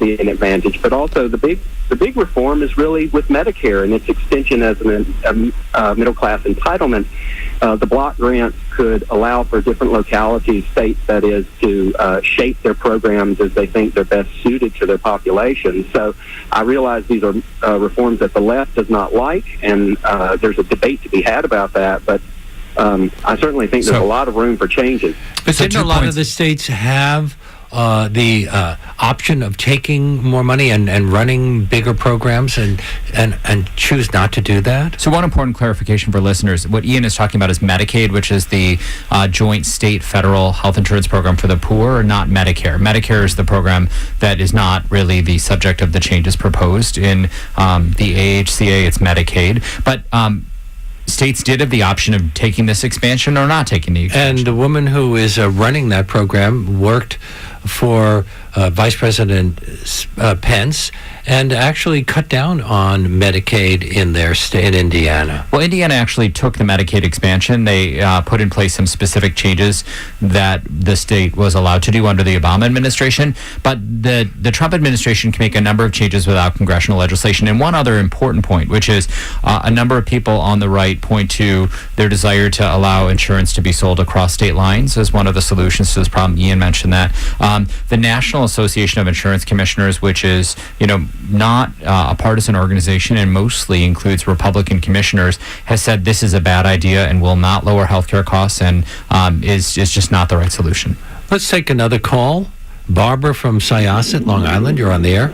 be an advantage. But also the big reform is really with Medicare and its extension as a middle-class entitlement. The block grants could allow for different localities, states that is, to shape their programs as they think they're best suited to their population. So I realize these are reforms that the left does not like, and there's a debate to be had about that, but I certainly think there's a lot of room for changes. But didn't a lot of the states have the option of taking more money and running bigger programs and choose not to do that? So one important clarification for listeners, what Ian is talking about is Medicaid, which is the joint state-federal health insurance program for the poor, not Medicare. Medicare is the program that is not really the subject of the changes proposed in the AHCA. It's Medicaid. But states did have the option of taking this expansion or not taking the expansion. And the woman who is running that program worked for Vice President Pence and actually cut down on Medicaid in their state, in Indiana. Well, Indiana actually took the Medicaid expansion. They put in place some specific changes that the state was allowed to do under the Obama administration. But the Trump administration can make a number of changes without congressional legislation. And one other important point, which is a number of people on the right point to their desire to allow insurance to be sold across state lines as one of the solutions to this problem. Ian mentioned that. The National Association of Insurance Commissioners, which is, not a partisan organization and mostly includes Republican commissioners, has said this is a bad idea and will not lower healthcare costs and is just not the right solution. Let's take another call. Barbara from Syosset, Long Island, you're on the air.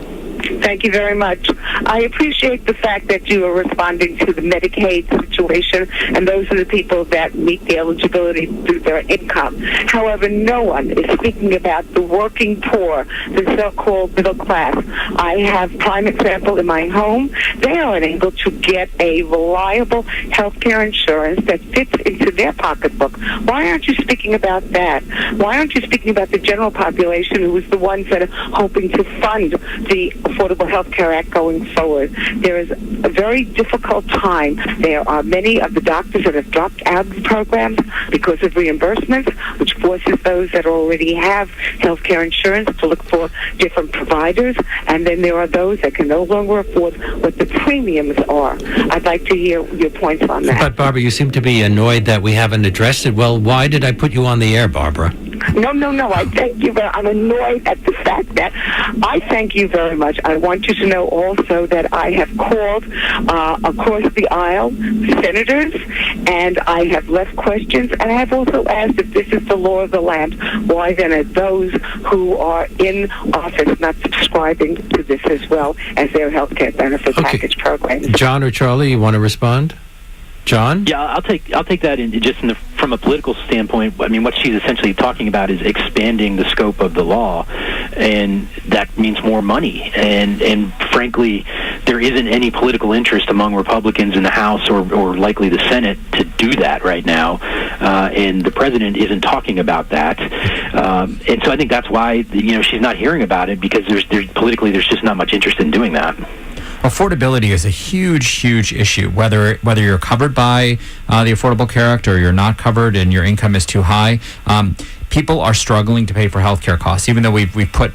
Thank you very much. I appreciate the fact that you are responding to the Medicaid situation, and those are the people that meet the eligibility through their income. However, no one is speaking about the working poor, the so-called middle class. I have prime example in my home. They are unable to get a reliable health care insurance that fits into their pocketbook. Why aren't you speaking about that? Why aren't you speaking about the general population, who is the ones that are hoping to fund the Affordable Health Care Act going forward? There is a very difficult time. There are many of the doctors that have dropped out of the programs because of reimbursements, which forces those that already have health care insurance to look for different providers. And then there are those that can no longer afford what the premiums are. I'd like to hear your points on that. But, Barbara, you seem to be annoyed that we haven't addressed it. Well, why did I put you on the air, Barbara? No. I thank you. I'm annoyed at the fact that I thank you very much. I want you to know also that I have called across the aisle senators, and I have left questions, and I have also asked if this is the law of the land. Why then are those who are in office not subscribing to this as well as their health care benefit package programs? John or Charlie, you want to respond? John? Yeah, I'll take that from a political standpoint. I mean, what she's essentially talking about is expanding the scope of the law, and that means more money. And frankly, there isn't any political interest among Republicans in the House or likely the Senate to do that right now. And the president isn't talking about that. And so I think that's why she's not hearing about it, because politically there's just not much interest in doing that. Affordability is a huge issue, whether you're covered by the Affordable Care Act or you're not covered and your income is too high. People are struggling to pay for health care costs, even though we've put